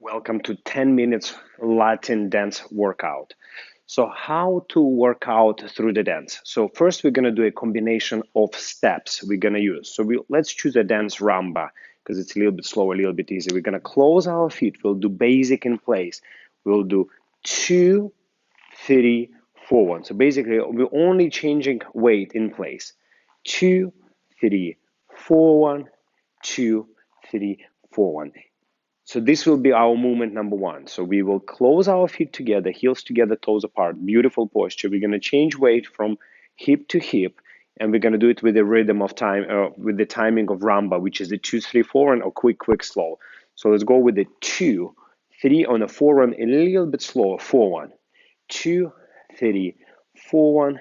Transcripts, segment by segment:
Welcome to 10 minutes Latin dance workout. So how to work out through the dance? So first we're going to do a combination of steps we're going to use. So let's choose a dance rumba because it's a little bit slower, a little bit easier. We're going to close our feet. We'll do basic in place. We'll do 2, 3, 4, 1. So basically we're only changing weight in place. 2, 3, 4, 1, 2, 3, 4, 1. So this will be our movement number one. So we will close our feet together, heels together, toes apart. Beautiful posture. We're going to change weight from hip to hip, and we're going to do it with the rhythm of time, with the timing of rumba, which is the 2, 3, 4, and a quick, slow. So let's go with the 2, 3 on a 4 run, a little bit slower. 4, 1, 2, 3, 4, 1,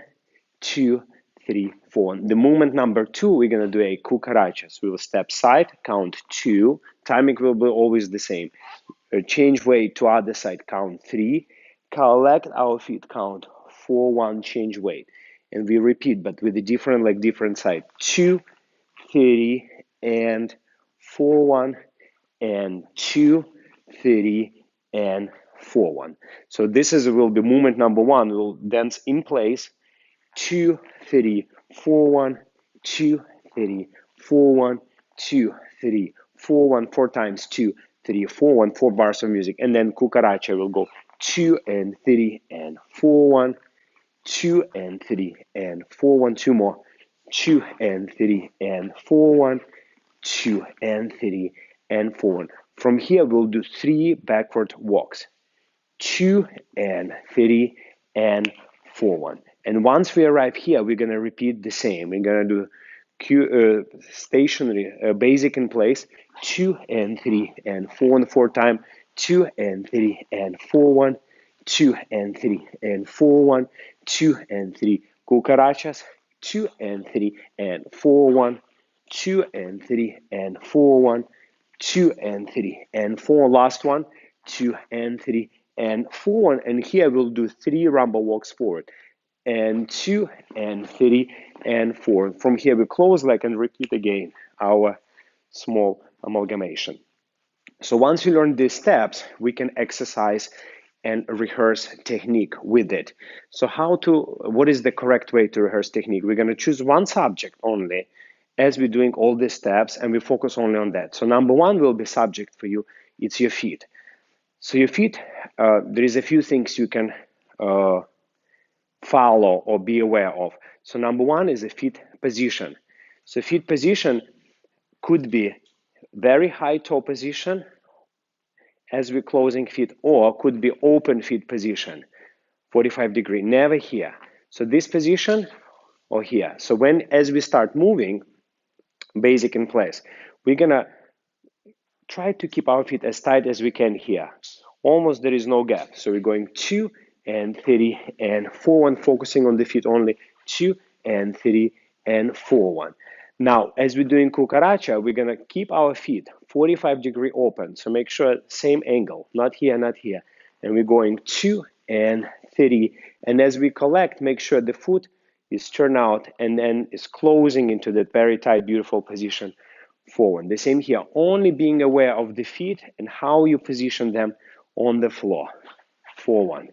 2, 3, 4, 1. The movement number 2, we're going to do a cucarachas. We will step side, count 2. Timing will be always the same. Change weight to other side, count 3. Collect our feet, count 4, 1, change weight. And we repeat, but with a different side. 2, 3, and 4, 1, and 2, 3, and 4, 1. So this will be movement number 1. We'll dance in place. 2, 3, 4, 1, 2, 3, 4, 1, 2, 3, 4, 1, 4 times, 2, 3, 4, 1, 4 bars of music. And then cucaracha will go 2 and 3 and 4, 1, 2 and 3 and 4, 1, 2 more, 2 and 3 and 4, 1, 2 and 3 and 4, 1. From here, we'll do 3 backward walks. 2 and 3 and 4, 1. And once we arrive here, we're going to repeat the same. We're going to do stationary, basic in place, 2 and 3 and 4 and 4 time, 2 and 3 and 4, 1, 2 and 3 and 4, 1, 2 and 3, cucarachas, 2 and 3 and 4, 1, 2 and 3 and 4, 1, 2 and 3 and 4, last one, 2 and 3 and 4, 1, and here we'll do 3 rumba walks forward, and 2 and 3 and 4. From here we close leg and repeat again our small amalgamation. So once you learn these steps, we can exercise and rehearse technique with it. So what is the correct way to rehearse technique? We're going to choose one subject only as we're doing all these steps, and we focus only on that. So number 1 will be subject for you. It's your feet. So your feet, there is a few things you can follow or be aware of. So number 1 is a feet position. So feet position could be very high toe position as we're closing feet, or could be open feet position, 45 degree, never here. So this position or here. So as we start moving, basic in place, we're gonna try to keep our feet as tight as we can here. Almost there is no gap. So we're going 2 and 3 and 4, 1, focusing on the feet only, 2 and 3 and 4, 1. Now, as we're doing cucaracha, we're gonna keep our feet 45 degree open. So make sure same angle, not here, not here. And we're going 2 and 3. And as we collect, make sure the foot is turned out and then is closing into that very tight, beautiful position forward. The same here, only being aware of the feet and how you position them on the floor. 4, 1,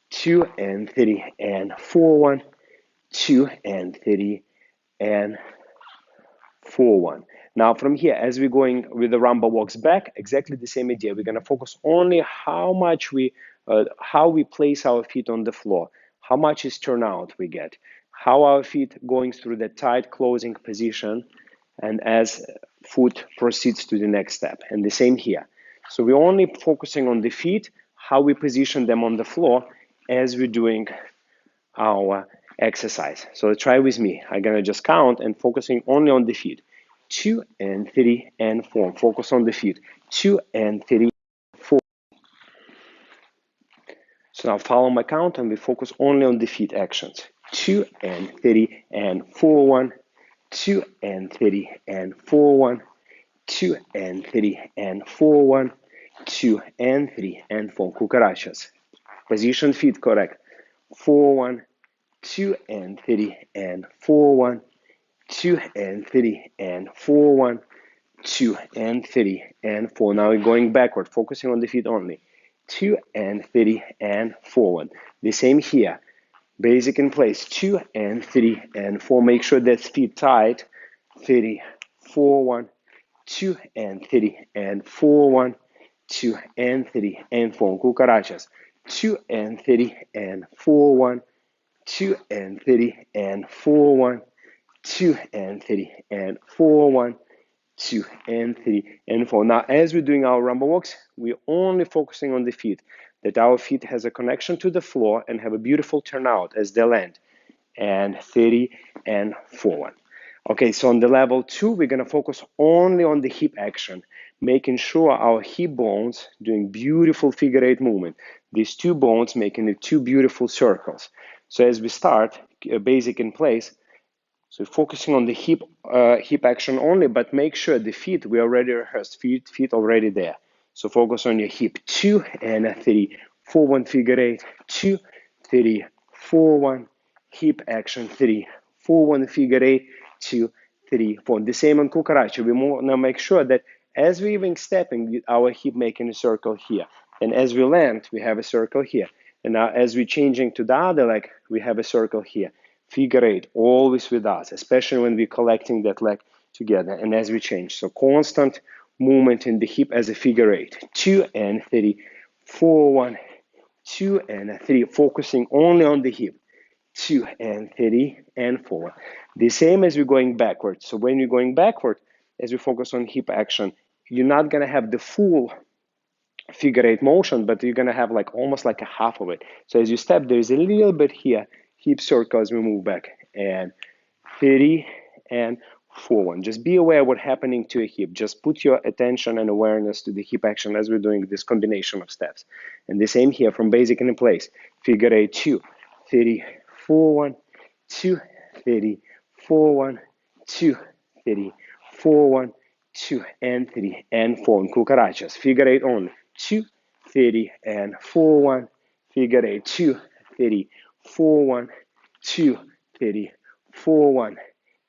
2 and 3 and 4, 1, 2 and 3 and 4, 1. Now from here, as we're going with the rumba walks back, exactly the same idea. We're going to focus only how we place our feet on the floor, how much is turnout we get, how our feet going through the tight closing position, and as foot proceeds to the next step. And the same here. So we're only focusing on the feet, how we position them on the floor as we're doing our exercise. So try with me. I'm gonna just count and focusing only on the feet. 2 and 3 and 4. Focus on the feet. 2 and 3, 4. So now follow my count and we focus only on the feet actions. 2 and 3 and 4, 1, 2 and 3 and 4, 1, 2 and 3 and 4, 1, 2 and 3 and 4. Cucarachas. Position feet correct. 4, 1, 2 and 3 and 4, 1, 2 and 3 and 4, 1, 2 and 3 and 4. Now we're going backward, focusing on the feet only. 2 and 3 and forward. The same here. Basic in place. 2 and 3 and 4. Make sure that feet tight. 3, 4, 1, 2 and 3 and 4, 1, 2 and 3 and 4. Cucarachas. 2 and 3 and 4, 1, 2 and 3 and 4, 1, 2 and 3 and 4, 1, 2 and 3 and 4. Now, as we're doing our rumba walks, we're only focusing on the feet, that our feet has a connection to the floor and have a beautiful turnout as they land. And 30 and forward. Okay, so on the level 2, we're going to focus only on the hip action, making sure our hip bones doing beautiful figure 8 movement. These two bones making the two beautiful circles. So as we start, basic in place, so focusing on the hip action only, but make sure the feet, we already rehearsed, feet already there. So focus on your hip. 2 and a 3, 4, 1, figure 8, 2, 3, 4, 1, hip action, 3, 4, 1, figure 8, 2, 3, 4. The same on cucaracha. We want to make sure that as we're even stepping, our hip making a circle here. And as we land, we have a circle here. And now as we're changing to the other leg, we have a circle here. Figure 8, always with us, especially when we're collecting that leg together and as we change. So constant movement in the hip as a figure 8. 2 and 3, 4, 1, 2 and 3, focusing only on the hip. 2 and 3 and 4. The same as we're going backward. So when you're going backward, as we focus on hip action, you're not going to have the full figure 8 motion, but you're going to have like almost like a half of it. So as you step, there's a little bit here, hip circle as we move back. And 30 and forward. Just be aware of what's happening to your hip. Just put your attention and awareness to the hip action as we're doing this combination of steps. And the same here from basic and in place. Figure 8, 2, 30, 4, 1, 2, 30, 4, 1, 2, 30, 4, 1, 2, and 3, and 4. And cucarachas. Figure 8 only. 2, 30, and 4, 1. Figure 8, 2, 30, 4, 1, 2, 30, 4, 1,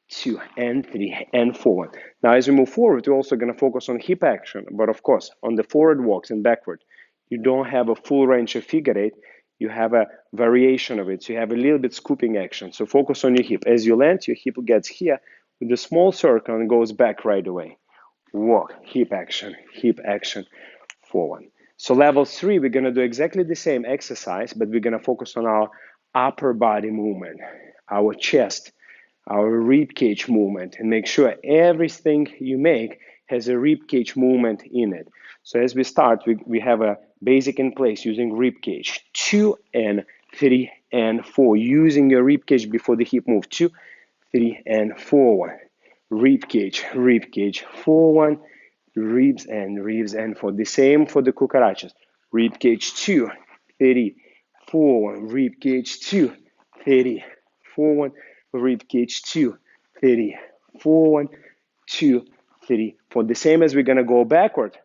2, and 3, and 4, 1. Now, as we move forward, we're also going to focus on hip action, but of course, on the forward walks and backward. You don't have a full range of figure 8, you have a variation of it. So you have a little bit scooping action. So focus on your hip. As you land, your hip gets here with a small circle and goes back right away. Walk, hip action, forward. So level 3, we're going to do exactly the same exercise, but we're going to focus on our upper body movement, our chest, our rib cage movement, and make sure everything you make has a rib cage movement in it. So as we start, we have a basic in place using rib cage. 2 and 3 and 4, using your rib cage before the hip move. 2, 3 and 4, 1. Rib cage, 4, 1. Ribs and 4. The same for the cucarachas. Rib cage 2, 3, 4, 1. Rib cage 2, 3, 4, 1. Rib cage 2, 3, 4, 1, 2, 3, 4. The same as we're going to go backward,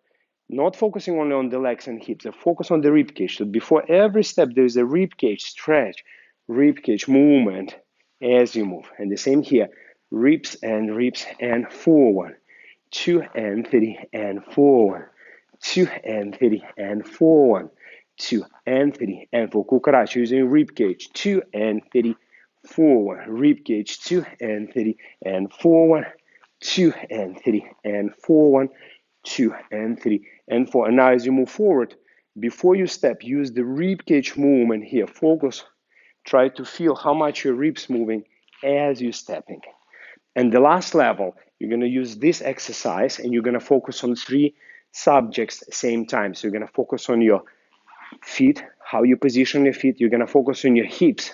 not focusing only on the legs and hips, focus on the rib cage. So before every step, there is a rib cage stretch, rib cage movement as you move. And the same here, ribs and 4, 1, 2 and 3 and 4, 1, 2 and 3 and 4, 1, 2 and 3 and 4. Cucaracha using rib cage, 2 and 3, 4, 1. Rib cage, 2 and 3 and 4, 1, 2 and 3 and 4, 1, 2 and 3 and 4. And now as you move forward, before you step, use the rib cage movement here. Focus, try to feel how much your ribs moving as you're stepping. And the last level, you're going to use this exercise and you're going to focus on 3 subjects at the same time. So you're going to focus on your feet, how you position your feet. You're going to focus on your hips,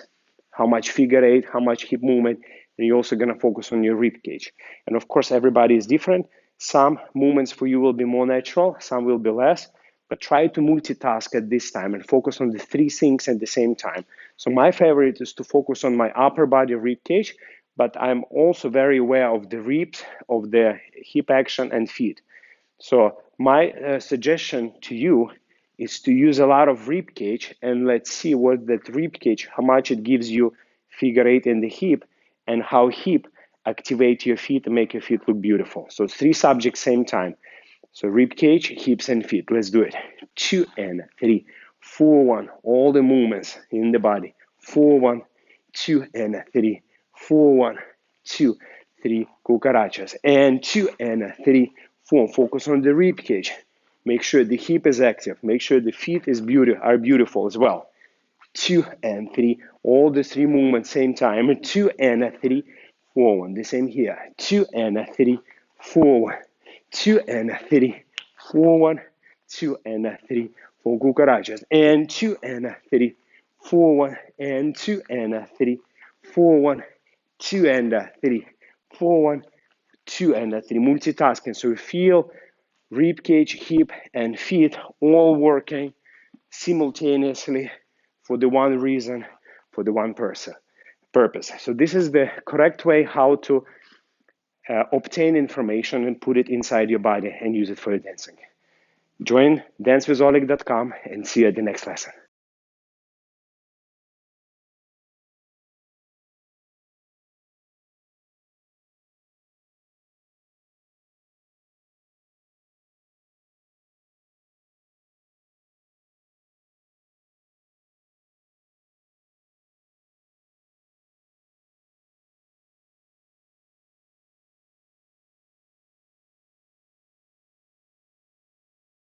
how much figure 8, how much hip movement. And you're also going to focus on your rib cage. And of course, everybody is different. Some movements for you will be more natural, some will be less. But try to multitask at this time and focus on the 3 things at the same time. So my favorite is to focus on my upper body rib cage, but I'm also very aware of the ribs, of the hip action and feet. So my suggestion to you is to use a lot of rib cage, and let's see what that rib cage, how much it gives you figure 8 in the hip, and how hip activate your feet and make your feet look beautiful. So 3 subjects, same time. So rib cage, hips, and feet. Let's do it. 2 and 3, 4, 1. All the movements in the body. 4, 1, 2 and 3, 4, 1, 2, 3. Cucarachas. And 2 and 3, 4. Focus on the rib cage. Make sure the hip is active. Make sure the feet are beautiful as well. 2 and 3. All the 3 movements same time. 2 and 3, 4, 1. The same here. 2 and 3, 4, 1. 2 and 3, 4, 1. 2 and 3, 4 cucarachas. And 2 and 3, 4, 1. And 2 and 3, 4, 1. 2 and 3, 4, 1. 2 and 3. Multitasking. So you feel rib cage, hip, and feet all working simultaneously for the one reason, for the one purpose. So this is the correct way how to obtain information and put it inside your body and use it for your dancing. Join dancewitholeg.com and see you at the next lesson.